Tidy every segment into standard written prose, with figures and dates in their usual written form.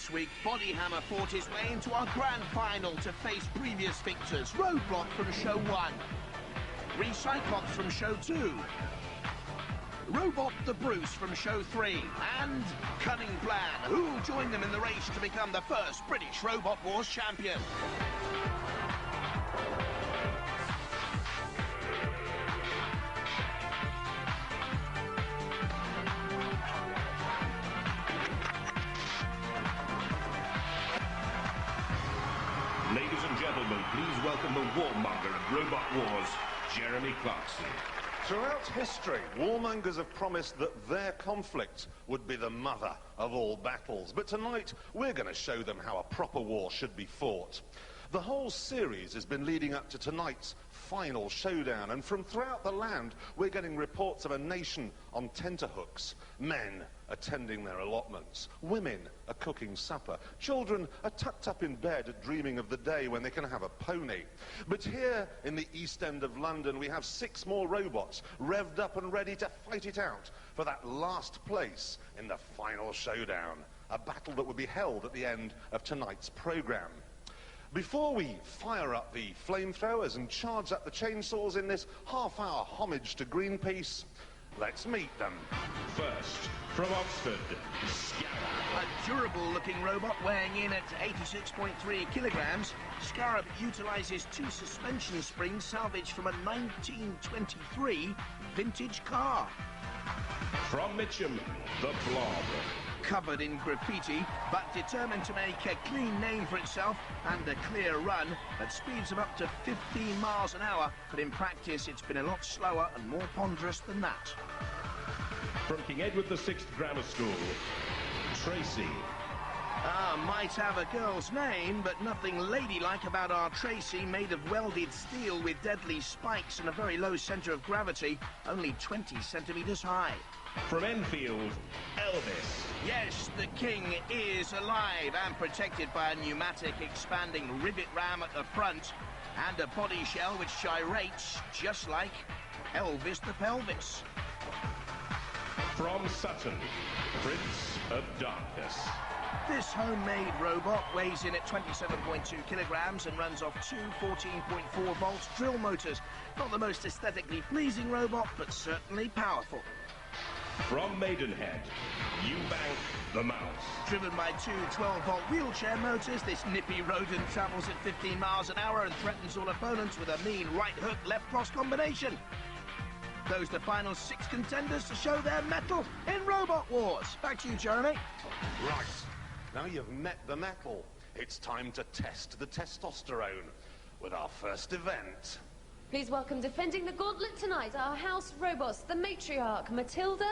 This week, Bodyhammer fought his way into our grand final to face previous victors, Roadblock from Show 1, Recyclops from Show 2, Robot the Bruce from Show 3, and Cunning Plan, who will join them in the race to become the first British Robot Wars champion. Ladies and gentlemen, please welcome the warmonger of Robot Wars, Jeremy Clarkson. Throughout history, warmongers have promised that their conflict would be the mother of all battles. But tonight, we're going to show them how a proper war should be fought. The whole series has been leading up to tonight's final showdown, and from throughout the land, we're getting reports of a nation on tenterhooks. Men attending their allotments, women are cooking supper, children are tucked up in bed dreaming of the day when they can have a pony. But here in the East End of London, we have 6 more robots revved up and ready to fight it out for that last place in the final showdown, a battle that will be held at the end of tonight's programme. Before we fire up the flamethrowers and charge up the chainsaws in this half-hour homage to Greenpeace, let's meet them. First, from Oxford, Scarab. A durable-looking robot weighing in at 86.3 kilograms, Scarab utilises 2 suspension springs salvaged from a 1923 vintage car. From Mitcham, the Blob. Covered in graffiti, but determined to make a clean name for itself and a clear run at speeds of up to 15 miles an hour, but in practice it's been a lot slower and more ponderous than that. From King Edward VI Grammar School, Tracy. Might have a girl's name, but nothing ladylike about our Tracy, made of welded steel with deadly spikes and a very low centre of gravity, only 20 centimetres high. From Enfield, Elvis. Yes, the king is alive and protected by a pneumatic expanding rivet ram at the front and a body shell which gyrates just like Elvis the Pelvis. From Sutton, Prince of Darkness. This homemade robot weighs in at 27.2 kilograms and runs off 2 14.4-volt drill motors. Not the most aesthetically pleasing robot, but certainly powerful. From Maidenhead, Eubank the Mouse. Driven by 2 12-volt wheelchair motors, this nippy rodent travels at 15 miles an hour and threatens all opponents with a mean right hook, left cross combination. Those the final 6 contenders to show their mettle in Robot Wars. Back to you, Jeremy. Right, now you've met the metal, it's time to test the testosterone with our first event. Please welcome defending the gauntlet tonight, our house robots, the matriarch, Matilda.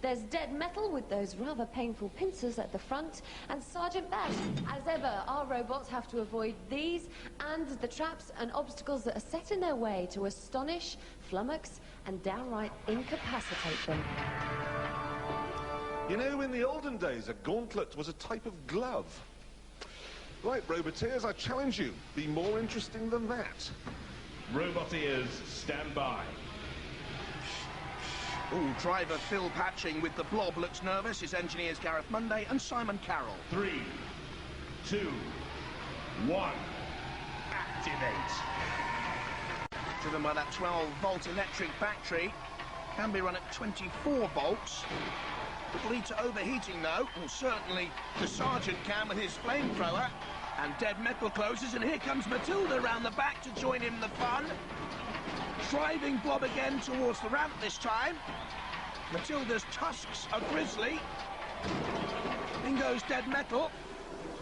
There's Dead Metal with those rather painful pincers at the front, and Sergeant Bash. As ever, our robots have to avoid these and the traps and obstacles that are set in their way to astonish, flummox, and downright incapacitate them. You know, in the olden days, a gauntlet was a type of glove. Right, Roboteers, I challenge you, be more interesting than that. Roboteers, stand by. Ooh, driver Phil Patching with the Blob looks nervous. His engineers Gareth Monday and Simon Carroll. 3, 2, 1, activate. Driven by that 12-volt electric battery, can be run at 24 volts. It'll lead to overheating, though. Well, certainly the Sergeant can with his flamethrower. And Dead Metal closes, and here comes Matilda round the back to join in the fun. Driving Blob again towards the ramp this time. Matilda's tusks are grisly. In goes Dead Metal.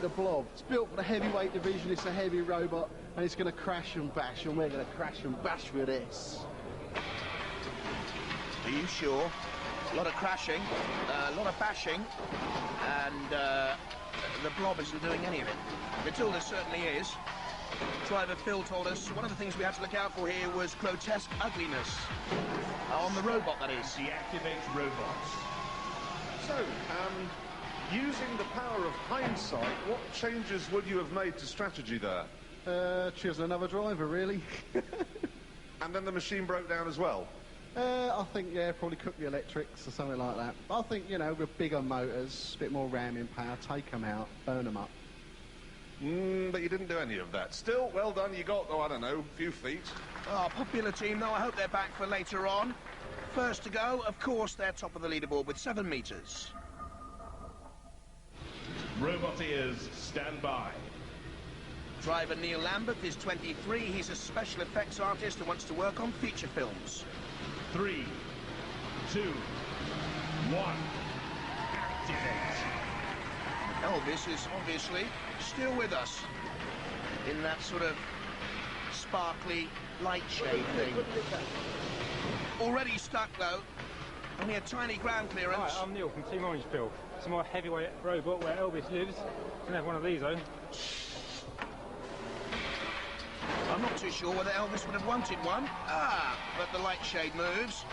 The Blob, it's built for the heavyweight division, it's a heavy robot, and it's going to crash and bash, and we're going to crash and bash with this. Are you sure? A lot of crashing, a lot of bashing, and the Blob isn't doing any of it. Matilda certainly is. Driver Phil told us one of the things we had to look out for here was grotesque ugliness. On the robot, that is. Deactivate robots. So, using the power of hindsight, what changes would you have made to strategy there? Choose another driver, really. And then the machine broke down as well? I think, yeah, probably cook the electrics or something like that. I think, you know, with bigger motors, a bit more ramming power, take them out, burn them up. But you didn't do any of that. Still, well done. You got, oh, I don't know, a few feet. Oh, popular team, though. I hope they're back for later on. First to go, of course, they're top of the leaderboard with 7 metres. Roboteers, stand by. Driver Neil Lambert is 23. He's a special effects artist who wants to work on feature films. 3, 2, 1, activate. Elvis is obviously still with us in that sort of sparkly light shade thing. Already stuck, though. Only a tiny ground clearance. Hi, I'm Neil from Team Orangefield. It's my heavyweight robot where Elvis lives. Can have one of these, though. I'm not too sure whether Elvis would have wanted one. But the light shade moves.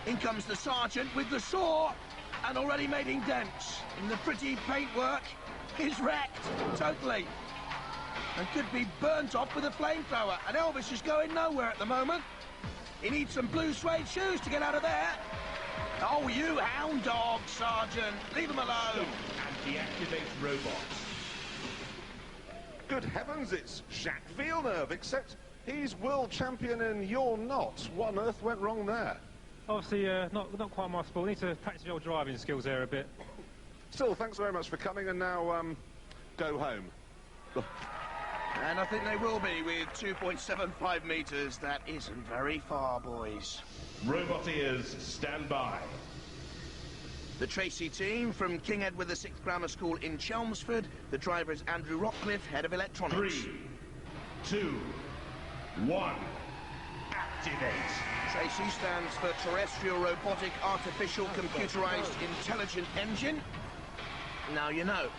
In comes the sergeant with the saw, and already making dents. And the pretty paintwork is wrecked, totally. And could be burnt off with a flamethrower. And Elvis is going nowhere at the moment. He needs some blue suede shoes to get out of there. Oh, you hound dog, Sergeant. Leave him alone. And deactivate robots. Good heavens, it's Jacques Villeneuve, except he's world champion and you're not. What on earth went wrong there? Obviously, not quite my sport. Need to practice your driving skills there a bit. Still, thanks very much for coming, and now, go home. And I think they will be with 2.75 metres. That isn't very far, boys. Roboteers, stand by. The Tracy team from King Edward VI Grammar School in Chelmsford. The driver is Andrew Rockcliffe, head of electronics. 3, 2, 1, activate. Tracy stands for Terrestrial Robotic Artificial Computerized Intelligent Engine. Now you know.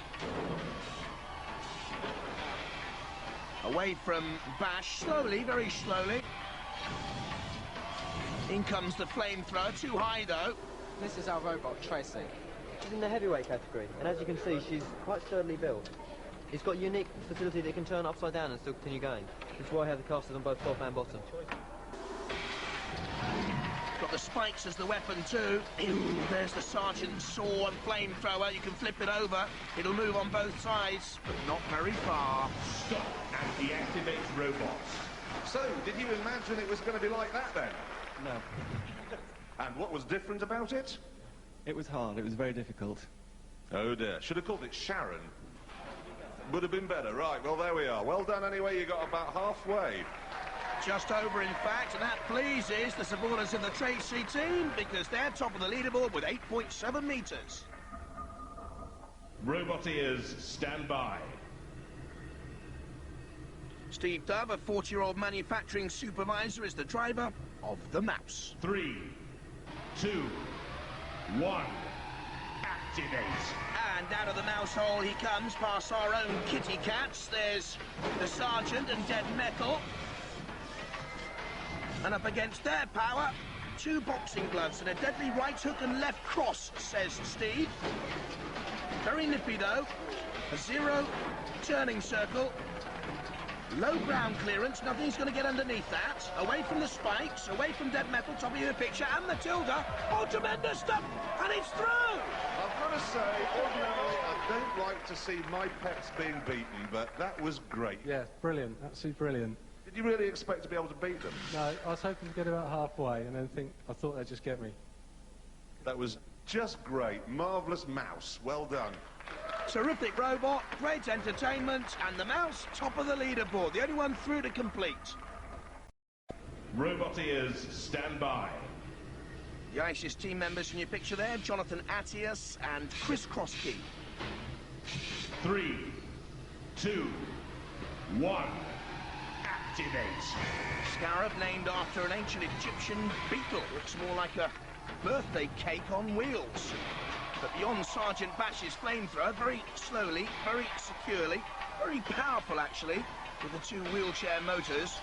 Away from Bash, slowly, very slowly. In comes the flamethrower, too high though. This is our robot, Tracy. She's in the heavyweight category, and as you can see, she's quite sturdily built. It's got a unique facility that can turn upside down and still continue going. That's why I have the casters on both top and bottom. Got the spikes as the weapon too. There's the sergeant's saw and flamethrower. You can flip it over. It'll move on both sides, but not very far. Stop and deactivate robots. So, did you imagine it was going to be like that then? No. And what was different about it? It was hard. It was very difficult. Oh dear, should have called it Sharon. Would have been better. Right, well there we are. Well done anyway, you got about halfway. Just over, in fact, and that pleases the supporters of the Tracy team because they're top of the leaderboard with 8.7 metres. Roboteers, stand by. Steve Dove, a 40-year-old manufacturing supervisor, is the driver of the Mouse. 3, 2, 1, activate. And out of the mouse hole he comes, past our own kitty cats. There's the sergeant and Dead Metal. And up against their power, 2 boxing gloves and a deadly right hook and left cross, says Steve. Very nippy though. A 0 turning circle. Low ground clearance, nothing's going to get underneath that. Away from the spikes, away from Dead Metal, top of your picture, and Matilda. Oh, tremendous stuff, and it's through! I've got to say, ordinarily, I don't like to see my pets being beaten, but that was great. Yeah, brilliant. Absolutely brilliant. Did you really expect to be able to beat them? No, I was hoping to get about halfway and then I thought they'd just get me. That was just great. Marvellous Mouse. Well done. Terrific robot, great entertainment, and the Mouse top of the leaderboard, the only one through to complete. Roboteers, stand by. The ISIS team members from your picture there, Jonathan Attias and Chris Kroski. 3, 2, 1, activate. Scarab, named after an ancient Egyptian beetle, looks more like a birthday cake on wheels. But beyond Sergeant Bash's flamethrower, very slowly, very securely, very powerful actually, with the 2 wheelchair motors.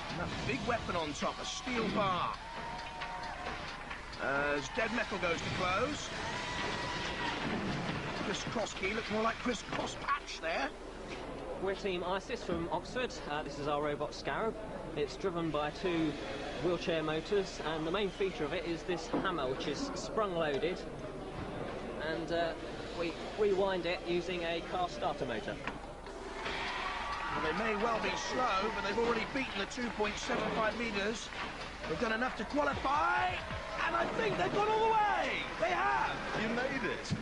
And that big weapon on top, a steel bar. As Dead Metal goes to close. Chris Kroski looks more like Chris Crosspatch there. We're Team ISIS from Oxford. This is our robot Scarab. It's driven by 2 wheelchair motors, and the main feature of it is this hammer, which is sprung-loaded, and we rewind it using a car starter motor. Well, they may well be slow, but they've already beaten the 2.75 metres. They've done enough to qualify, and I think they've gone all the way. They have. You made it.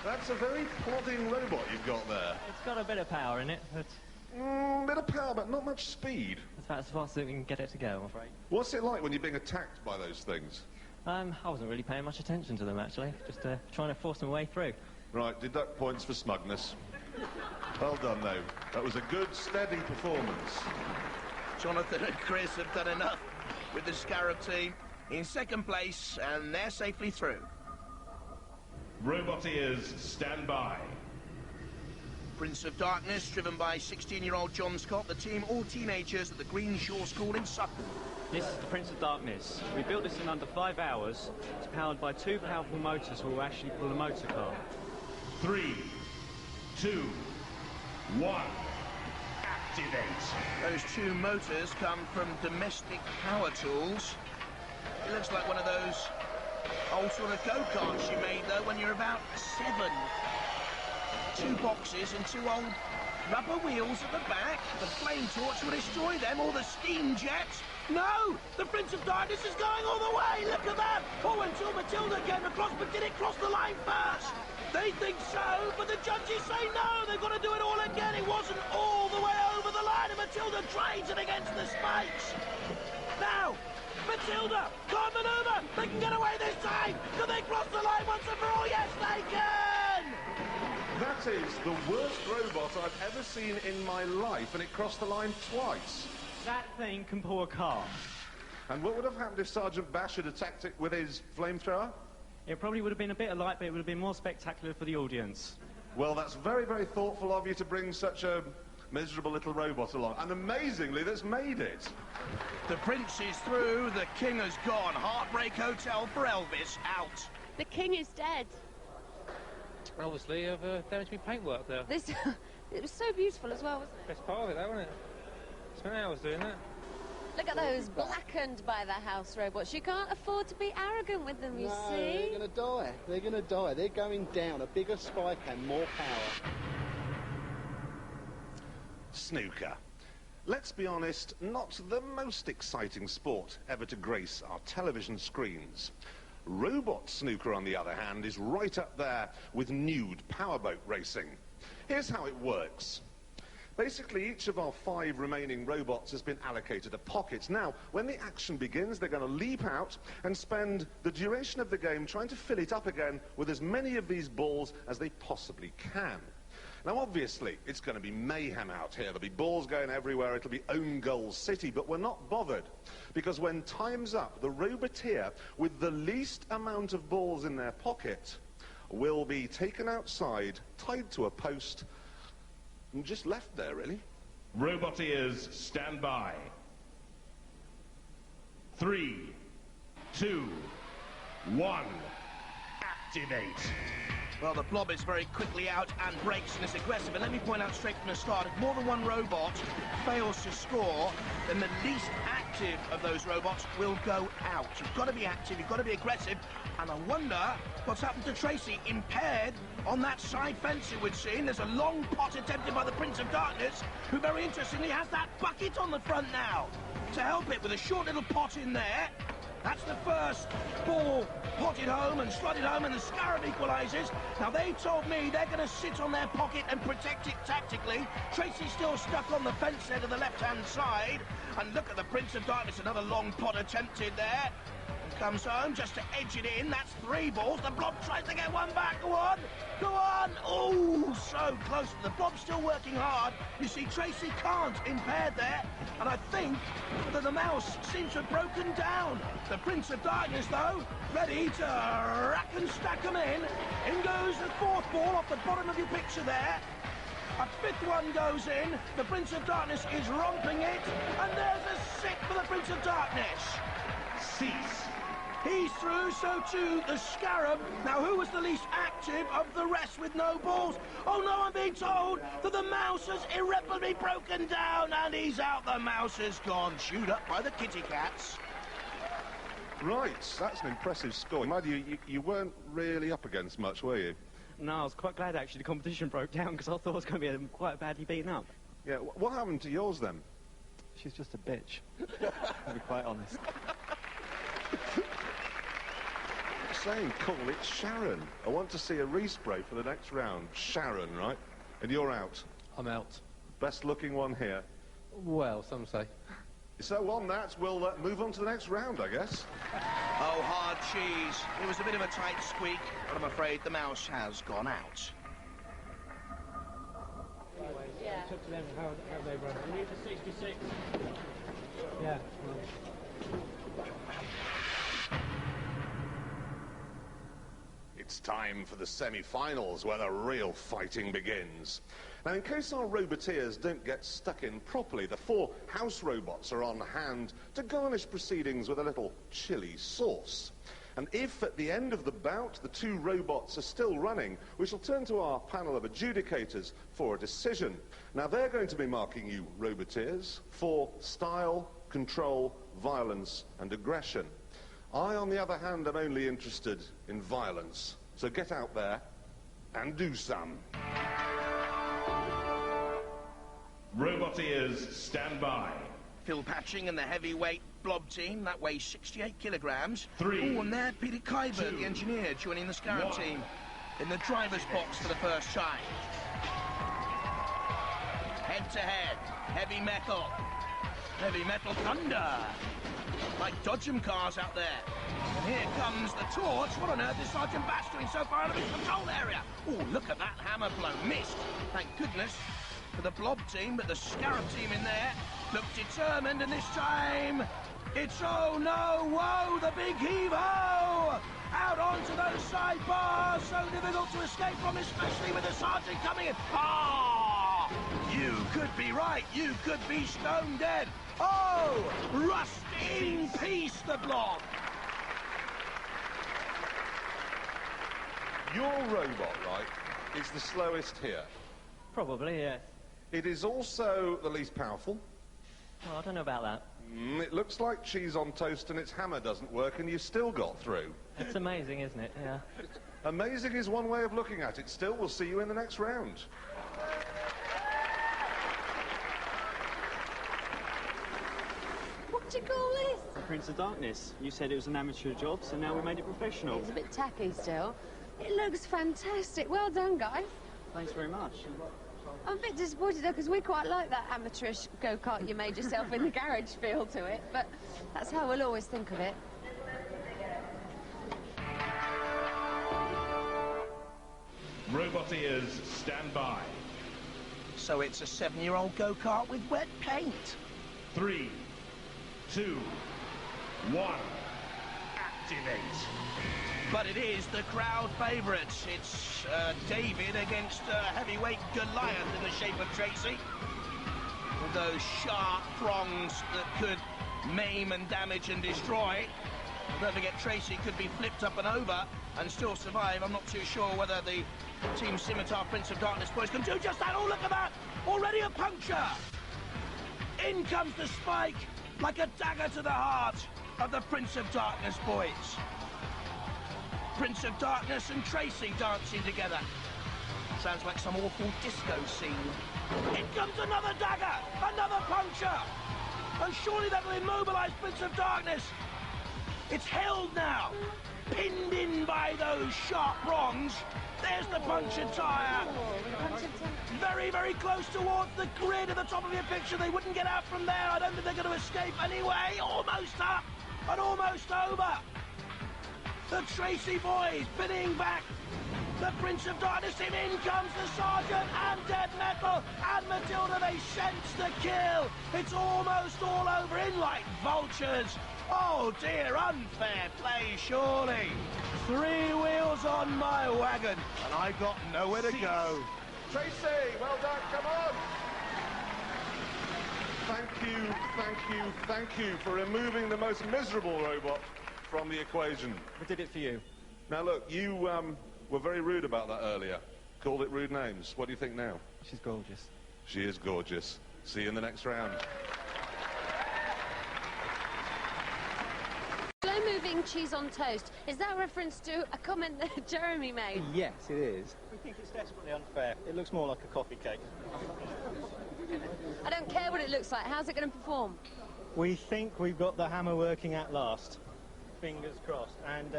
That's a very plodding robot you've got there. It's got a bit of power in it, but Bit of power, but not much speed. it's about as fast as we can get it to go, I'm afraid. What's it like when you're being attacked by those things? I wasn't really paying much attention to them, actually. Just trying to force my way through. Right, deduct points for smugness. Well done, though. That was a good, steady performance. Jonathan and Chris have done enough with the Scarab team in second place, and they're safely through. Roboteers, stand by. Prince of Darkness, driven by 16-year-old John Scott, the team all teenagers at the Greenshaw School in Sutton. This is the Prince of Darkness. We built this in under 5 hours. It's powered by 2 powerful motors which will actually pull a motor car. 3, 2, 1. Activate. Those 2 motors come from Domestic Power Tools. It looks like one of those old sort of go-karts you made, though, when you're about 7. 2 boxes and 2 old rubber wheels at the back. The flame torch will destroy them, or the steam jets. No! The Prince of Darkness is going all the way! Look at that! Oh, until Matilda came across, but did it cross the line first? They think so, but the judges say no! They've got to do it all again! It wasn't all the way over the line, and Matilda trades it against the spikes! Now, Matilda, can't manoeuvre! They can get away this time! Can they cross the line once and for all? Yes, they can! That is the worst robot I've ever seen in my life, and it crossed the line twice. That thing can pull a car. And what would have happened if Sergeant Bash had attacked it with his flamethrower? It probably would have been a bit of light, but it would have been more spectacular for the audience. Well, that's very, very thoughtful of you to bring such a miserable little robot along. And amazingly, that's made it. The Prince is through, the King has gone. Heartbreak Hotel for Elvis, out. The king is dead. Obviously, I've damaged my paintwork there. This, it was so beautiful as well, wasn't it? Best part of it, though, wasn't it? Spent hours doing that. Look at those blackened by the house robots. You can't afford to be arrogant with them, you No, see. they're going to die. They're going to die. They're going down. A bigger spike and more power. Snooker. Let's be honest, not the most exciting sport ever to grace our television screens. Robot snooker, on the other hand, is right up there with nude powerboat racing. Here's how it works. Basically, each of our 5 remaining robots has been allocated a pocket. Now, when the action begins, they're going to leap out and spend the duration of the game trying to fill it up again with as many of these balls as they possibly can. Now, obviously, it's going to be mayhem out here. There'll be balls going everywhere. It'll be own goal city, but we're not bothered. Because when time's up, the roboteer with the least amount of balls in their pocket will be taken outside, tied to a post, and just left there, really. Roboteers, stand by. 3, 2, 1. Activate. Well, the blob is very quickly out and breaks and is aggressive. And let me point out straight from the start, if more than one robot fails to score, then the least active of those robots will go out. You've got to be active, you've got to be aggressive. And I wonder what's happened to Tracy, impaired on that side fence, it would seem. There's a long pot attempted by the Prince of Darkness, who very interestingly has that bucket on the front now to help it, with a short little pot in there. That's the first ball potted home and slotted home, and the Scarab equalises. Now, they told me they're going to sit on their pocket and protect it tactically. Tracy's still stuck on the fence there to the left-hand side. And look at the Prince of Darkness, another long pot attempted there. And comes home just to edge it in. That's 3 balls. The blob tries to get one back. Go on. Go on. Oh, so close. The blob's still working hard. You see, Tracy can't, impaired there. And I think that the mouse seems to have broken down. The Prince of Darkness, though, ready to rack and stack them in. In goes the 4th ball off the bottom of your picture there. A 5th one goes in. The Prince of Darkness is romping it. And there's a 6th for the Prince of Darkness. Cease. He's through, so too the Scarab. Now, who was the least active of the rest with no balls? Oh, no, I'm being told that the mouse has irreparably broken down, and he's out. The mouse has gone. Chewed up by the kitty cats. Right, that's an impressive score. Mud, you weren't really up against much, were you? No, I was quite glad, actually, the competition broke down, because I thought I was going to be quite badly beaten up. Yeah, what happened to yours, then? She's just a bitch, to be quite honest. Saying cool, it's Sharon. I want to see a respray for the next round. Sharon, right? And you're out. I'm out. Best looking one here. Well, some say. So on that, we'll move on to the next round, I guess. Oh, hard cheese. It was a bit of a tight squeak, but I'm afraid the mouse has gone out. Yeah. It's up to them how they run. We need the 66. Yeah. It's time for the semi-finals, where the real fighting begins. Now, in case our roboteers don't get stuck in properly, the 4 house robots are on hand to garnish proceedings with a little chili sauce. And if, at the end of the bout, the 2 robots are still running, we shall turn to our panel of adjudicators for a decision. Now, they're going to be marking you, roboteers, for style, control, violence, and aggression. I, on the other hand, am only interested in violence. So get out there and do some. Roboteers, stand by. Phil Patching and the heavyweight blob team, that weighs 68 kilograms. 3, Oh, and there, Peter Kuyber, 2, the engineer, joining the Scarab 1. team in the driver's box for the first time. Head-to-head, heavy metal thunder, like Dodgem cars out there. And here comes the torch. What on earth is Sergeant Bash doing so far out of his control area? Oh, look at that hammer blow. Missed. Thank goodness for the blob team, but the Scarab team in there look determined, and this time it's oh no, whoa, the big heave-ho! Out onto those side bars, so difficult to escape from, especially with the sergeant coming in. Ah! You could be right, you could be stone dead. Oh! Rust in peace, the blob! Your robot, right, is the slowest here. Probably, yeah. It is also the least powerful. Well, I don't know about that. It looks like cheese on toast and its hammer doesn't work, and you still got through. It's amazing, isn't it? Yeah. Amazing is one way of looking at it. Still, we'll see you in the next round. What do you call this? Prince of Darkness. You said it was an amateur job, so now we made it professional. It's a bit tacky still. It looks fantastic. Well done, guys. Thanks very much. I'm a bit disappointed though, because we quite like that amateurish go-kart you made yourself in the garage feel to it, but that's how we'll always think of it. Roboteers, stand by. So it's a 7-year-old go-kart with wet paint. 3, 2, 1. Activate. But it is the crowd favourites. It's David against heavyweight Goliath in the shape of Tracy. With those sharp prongs that could maim and damage and destroy. Don't forget, Tracy could be flipped up and over and still survive. I'm not too sure whether the Team Scimitar Prince of Darkness boys can do just that. Oh, look at that! Already a puncture! In comes the spike, like a dagger to the heart of the Prince of Darkness boys. Prince of Darkness and Tracy dancing together. Sounds like some awful disco scene. In comes another dagger, another puncture. And surely that will immobilize Prince of Darkness. It's held now, pinned in by those sharp prongs. There's the punctured tyre. Very, very close towards the grid at the top of your picture. They wouldn't get out from there. I don't think they're going to escape anyway. Almost up and almost over. The Tracy boys pinning back the Prince of Darkness. In comes the Sergeant and Dead Metal and Matilda. They sense the kill. It's almost all over, in like vultures. Oh dear, unfair play surely. 3 wheels on my wagon and I got nowhere to go. Tracy, well done, come on! Thank you for removing the most miserable robot from the equation. We did it for you. Now look, you were very rude about that earlier. Called it rude names. What do you think now? She's gorgeous. She is gorgeous. See you in the next round. Slow-moving cheese on toast. Is that a reference to a comment that Jeremy made? Yes, it is. We think it's desperately unfair. It looks more like a coffee cake. I don't care what it looks like. How's it going to perform? We think we've got the hammer working at last. Fingers crossed. And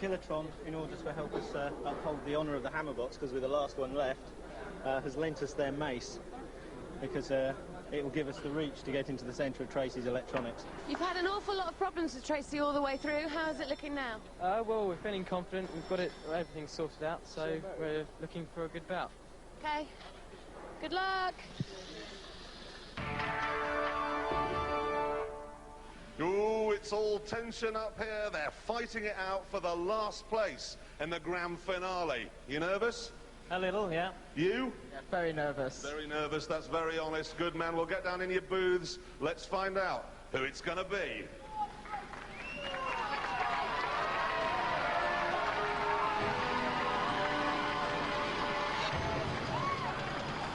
Kilotron, in order to help us uphold the honour of the Hammerbots, because we're the last one left, has lent us their mace, because it will give us the reach to get into the centre of Tracy's electronics. You've had an awful lot of problems with Tracy all the way through. How is it looking now? Well, we're feeling confident. We've got everything sorted out, so we're looking for a good bout. Okay. Good luck. Ooh, it's all tension up here. They're fighting it out for the last place in the grand finale. You nervous? A little, yeah. You? Yeah, very nervous. Very nervous, that's very honest. Good man, we'll get down in your booths. Let's find out who it's going to be.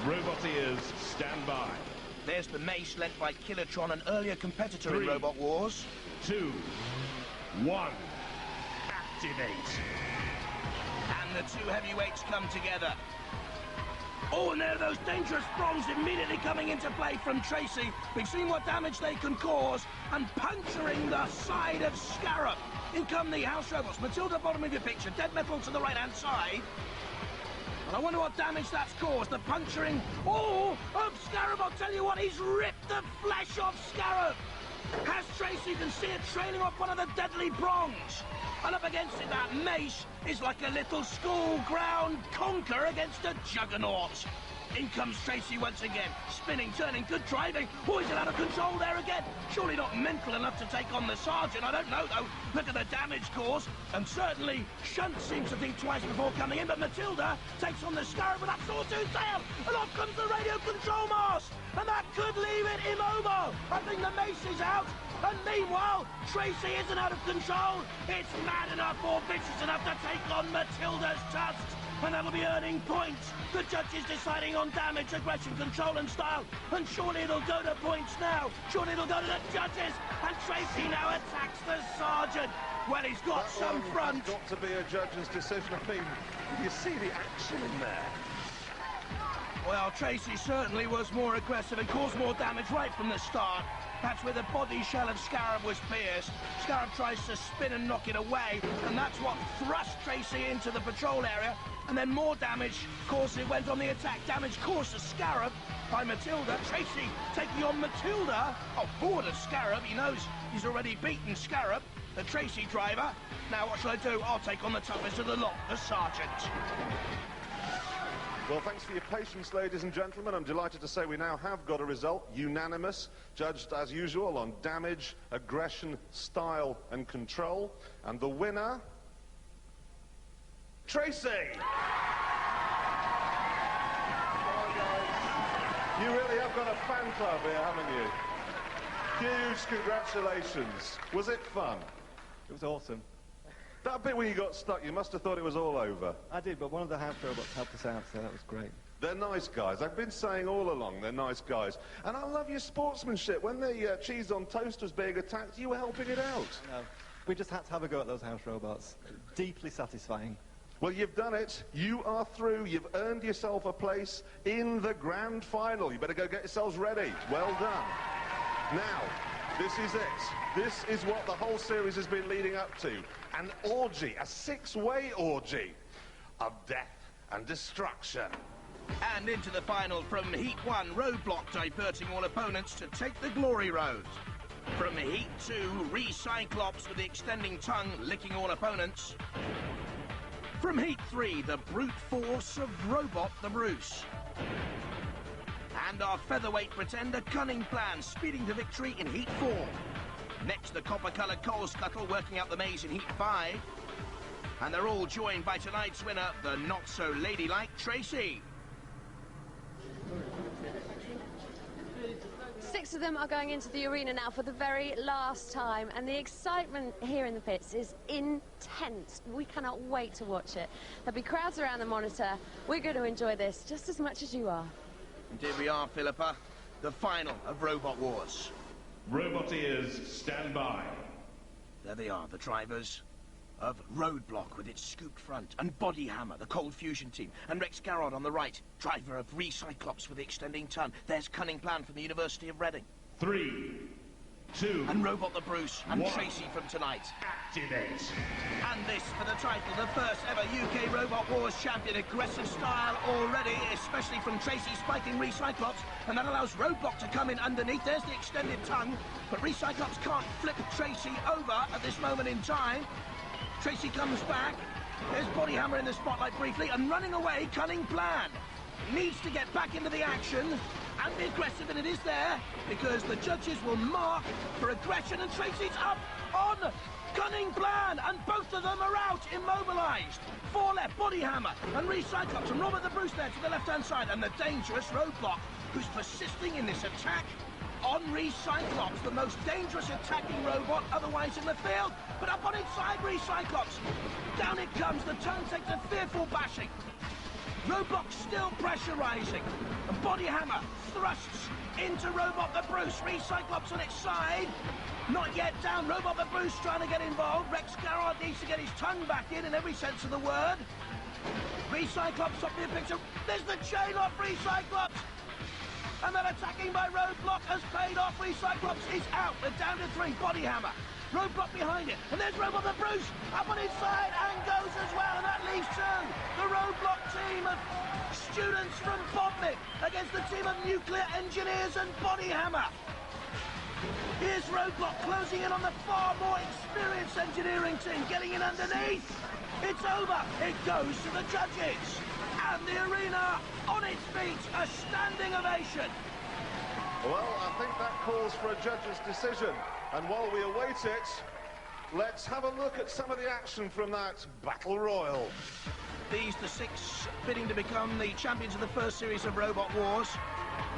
Roboteers, stand by. There's the mace led by Kilotron, an earlier competitor in 3, Robot Wars. 2, 1, activate. And the two heavyweights come together. Oh, and there are those dangerous prongs immediately coming into play from Tracy. We've seen what damage they can cause, and puncturing the side of Scarab. In come the house robots. Matilda, bottom of your picture. Dead metal to the right-hand side. And I wonder what damage that's caused. The puncturing, of Scarab. I'll tell you what, he's ripped the flesh off Scarab. Has Tracy, you can see it trailing off one of the deadly prongs. And up against it, that mace is like a little school ground conker against a juggernaut. In comes Tracy once again, spinning, turning, good driving. Oh, he's out of control there again. Surely not mental enough to take on the sergeant. I don't know, though. Look at the damage caused. And certainly, Shunt seems to think twice before coming in. But Matilda takes on the Scarab with that sawtooth tail. And off comes the radio control mast. And that could leave it immobile. I think the mace is out. And meanwhile, Tracy isn't out of control. It's mad enough or vicious enough to take on Matilda's tusks. And that'll be earning points. The judges deciding on damage, aggression, control and style. And surely it'll go to points now. Surely it'll go to the judges. And Tracy now attacks the sergeant. Well, he's got some front. Got to be a judge's decision. I mean, you see the action in there. Well, Tracy certainly was more aggressive and caused more damage right from the start. That's where the body shell of Scarab was pierced. Scarab tries to spin and knock it away, and that's what thrust Tracy into the patrol area. And then more damage, of course, it went on the attack. Damage caused to Scarab by Matilda. Tracy taking on Matilda. Oh, forward of Scarab. He knows he's already beaten Scarab, the Tracy driver. Now, what shall I do? I'll take on the toughest of the lot, the sergeant. Well, thanks for your patience, ladies and gentlemen. I'm delighted to say we now have got a result, unanimous, judged as usual on damage, aggression, style and control. And the winner, Tracy! You really have got a fan club here, haven't you? Huge congratulations. Was it fun? It was awesome. That bit when you got stuck, you must have thought it was all over. I did, but one of the house robots helped us out, so that was great. They're nice guys. I've been saying all along they're nice guys. And I love your sportsmanship. When the cheese on toast was being attacked, you were helping it out. No, we just had to have a go at those house robots. Deeply satisfying. Well, you've done it. You are through. You've earned yourself a place in the grand final. You better go get yourselves ready. Well done. Now, this is it. This is what the whole series has been leading up to. An orgy, a six-way orgy of death and destruction. And into the final from Heat 1, Roadblock diverting all opponents to take the glory road. From Heat 2, Recyclops with the extending tongue licking all opponents. From Heat 3, the brute force of Robot the Bruce. And our featherweight pretender Cunning Plan speeding to victory in Heat 4. Next, the copper-coloured Coal Scuttle working out the maze in Heat 5. And they're all joined by tonight's winner, the not-so-ladylike Tracy. 6 of them are going into the arena now for the very last time, and the excitement here in the pits is intense. We cannot wait to watch it. There'll be crowds around the monitor. We're going to enjoy this just as much as you are. And here we are, Philippa, the final of Robot Wars. Roboteers, stand by. There they are, the drivers of Roadblock with its scooped front, and Body Hammer, the Cold Fusion team, and Rex Garrod on the right, driver of Recyclops with the extending tongue. There's Cunning Plan from the University of Reading. 3, 2, and Robot the Bruce, and 1. Tracy from tonight. Activate. And this for the title, the first ever UK Robot Wars champion. Aggressive style already, especially from Tracy spiking Recyclops, and that allows Roadblock to come in underneath. There's the extended tongue, but Recyclops can't flip Tracy over at this moment in time. Tracy comes back. There's Body Hammer in the spotlight briefly, and running away, Cunning Plan. Needs to get back into the action and be aggressive, and it is there, because the judges will mark for aggression, and Tracy's up on Cunning Plan, and both of them are out, immobilised. 4 left, Body Hammer and Recyclops, and Robert the Bruce there to the left-hand side, and the dangerous Roadblock, who's persisting in this attack on Recyclops, the most dangerous attacking robot otherwise in the field, but up on inside Recyclops. Down it comes, the tongue takes a fearful bashing. Roadblock still pressurising, and Body Hammer thrusts into Robot the Bruce. Recyclops on its side, not yet down. Robot the Bruce trying to get involved. Rex Garrod needs to get his tongue back in every sense of the word. Recyclops up near picture. There's the chain off Recyclops. And then attacking by Roadblock has paid off. Recyclops is out. They're down to 3. Body Hammer. Roadblock behind it. And there's Robot the Bruce up on his side and goes as well. And that leaves 2. The Roadblock team of students from Bodmin against the team of nuclear engineers and Body Hammer. Here's Roadblock closing in on the far more experienced engineering team, getting in underneath. It's over. It goes to the judges. And the arena on its feet, a standing ovation. Well, I think that calls for a judge's decision. And while we await it, let's have a look at some of the action from that Battle Royal. These, the 6 bidding to become the champions of the first series of Robot Wars.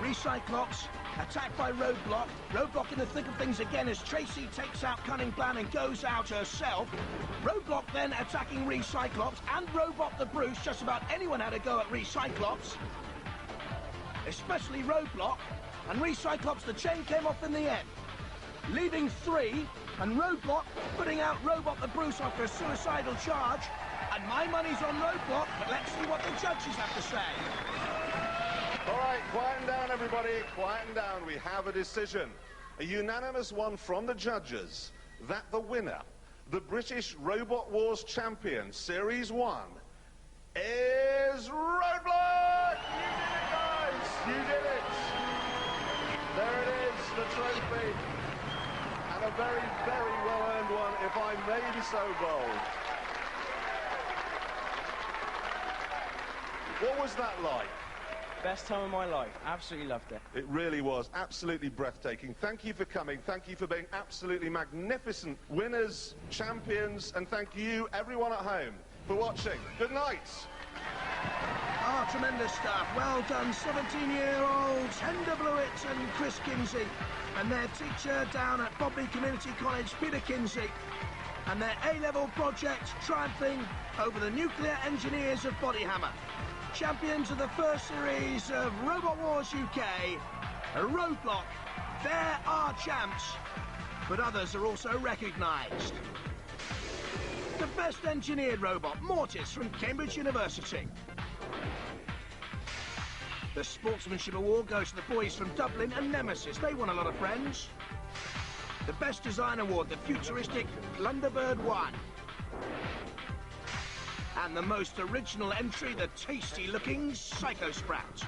Recyclops, attacked by Roadblock. Roadblock in the thick of things again as Tracy takes out Cunning Plan and goes out herself. Roadblock then attacking Recyclops, and Robot the Bruce. Just about anyone had a go at Recyclops, especially Roadblock. And Recyclops, the chain came off in the end, leaving 3, and Roadblock putting out Robot the Bruce after a suicidal charge. And my money's on Roadblock, but let's see what the judges have to say. All right, quieten down, everybody. Quieten down. We have a decision. A unanimous one from the judges that the winner, the British Robot Wars champion, Series 1, is Roadblock! You did it, guys! You did it! There it is, the trophy. And a very, very well-earned one, if I may be so bold. What was that like? Best time of my life. Absolutely loved it. It really was. Absolutely breathtaking. Thank you for coming. Thank you for being absolutely magnificent winners, champions, and thank you, everyone at home, for watching. Good night. Ah, tremendous stuff. Well done, 17-year-olds Henda Blewett and Chris Kinsey, and their teacher down at Bodmin Community College, Peter Kinsey, and their A-level project triumphing over the nuclear engineers of Body Hammer. Champions of the first series of Robot Wars UK, Roadblock. They're our champs, but others are also recognised. The best engineered robot, Mortis from Cambridge University. The Sportsmanship Award goes to the boys from Dublin and Nemesis. They won a lot of friends. The Best Design Award, the futuristic Blunderbird 1. And the most original entry, the tasty-looking Psycho Sprout.